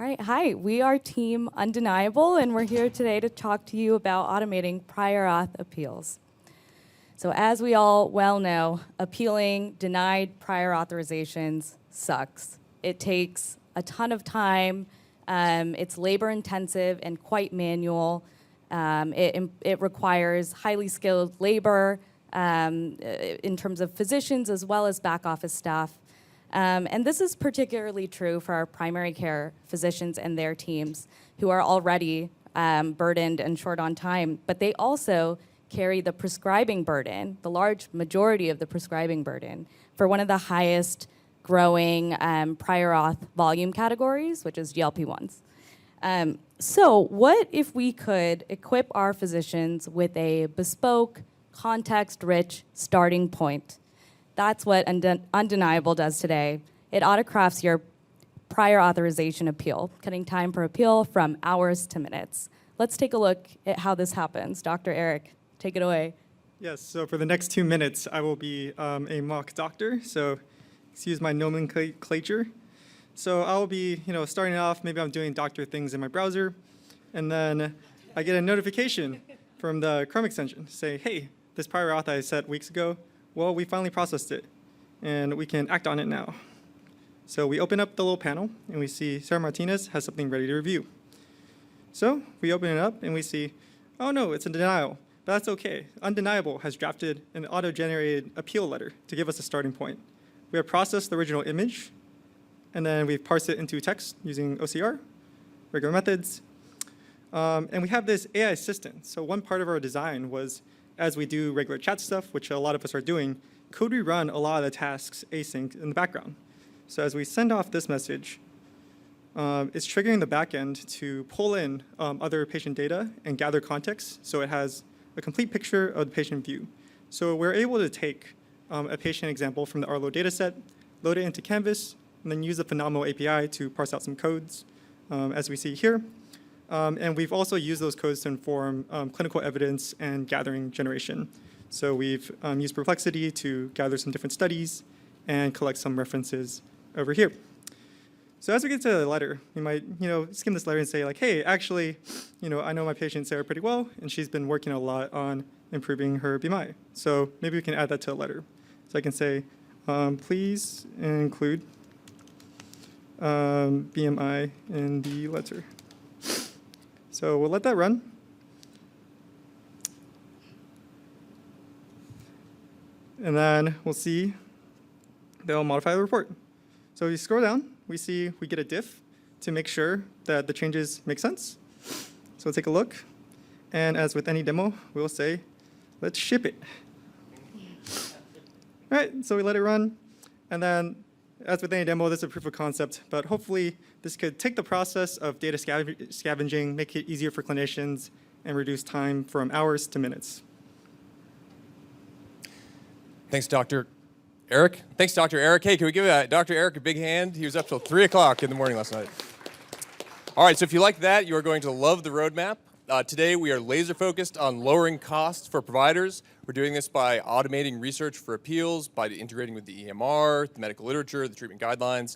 right, hi, we are Team Undeniable, and we're here today to talk to you about automating prior auth appeals. So as we all well know, appealing denied prior authorizations sucks. It takes a ton of time, it's labor intensive and quite manual. It requires highly skilled labor in terms of physicians as well as back office staff. And this is particularly true for our primary care physicians and their teams who are already burdened and short on time, but they also carry the prescribing burden, the large majority of the prescribing burden for one of the highest growing prior auth volume categories, which is GLP-1s. So what if we could equip our physicians with a bespoke, context-rich starting point? That's what Undeniable does today. It autocrafts your prior authorization appeal, cutting time per appeal from hours to minutes. Let's take a look at how this happens. Dr. Eric, take it away. Yes, so for the next 2 minutes, I will be a mock doctor, so excuse my nomenclature. So I'll be, starting off, maybe I'm doing doctor things in my browser, and then I get a notification from the Chrome extension to say, hey, this prior auth I set weeks ago, well, we finally processed it, and we can act on it now. So we open up the little panel, and we see Sarah Martinez has something ready to review. So we open it up, and we see, oh no, it's a denial, but that's okay. Undeniable has drafted an auto-generated appeal letter to give us a starting point. We have processed the original image, and then we've parsed it into text using OCR, regular methods, and we have this AI assistant. So one part of our design was, as we do regular chat stuff, which a lot of us are doing, could we run a lot of the tasks async in the background? So as we send off this message, it's triggering the backend to pull in other patient data and gather context, so it has a complete picture of the patient view. So we're able to take a patient example from the Arlo dataset, load it into Canvas, and then use the Phenomenal API to parse out some codes, as we see here. And we've also used those codes to inform clinical evidence and gathering generation. So we've used Perplexity to gather some different studies and collect some references over here. So as we get to the letter, we might skim this letter and say, like, hey, actually, I know my patient Sarah pretty well, and she's been working a lot on improving her BMI. So maybe we can add that to the letter. So I can say, please include BMI in the letter. So we'll let that run. And then we'll see they'll modify the report. So if you scroll down, we see we get a diff to make sure that the changes make sense. So we'll take a look. And as with any demo, we'll say, let's ship it. All right, so we let it run. And then as with any demo, this is a proof of concept, but hopefully this could take the process of data scavenging, make it easier for clinicians, and reduce time from hours to minutes. Thanks, Dr. Eric. Thanks, Dr. Eric. Hey, can we give Dr. Eric a big hand? He was up till 3 o'clock in the morning last night. All right, so if you like that, you are going to love the roadmap. Today, we are laser focused on lowering costs for providers. We're doing this by automating research for appeals, by integrating with the EMR, the medical literature, the treatment guidelines.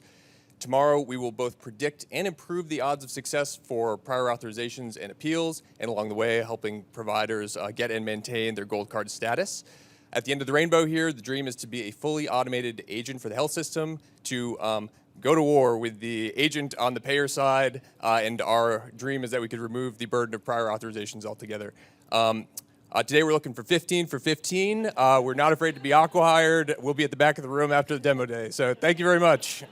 Tomorrow, we will both predict and improve the odds of success for prior authorizations and appeals, and along the way, helping providers get and maintain their gold card status. At the end of the rainbow here, the dream is to be a fully automated agent for the health system, to go to war with the agent on the payer side, and our dream is that we could remove the burden of prior authorizations altogether. Today we're looking for 15 for 15. We're not afraid to be aqua-hired. We'll be at the back of the room after the demo day. So thank you very much.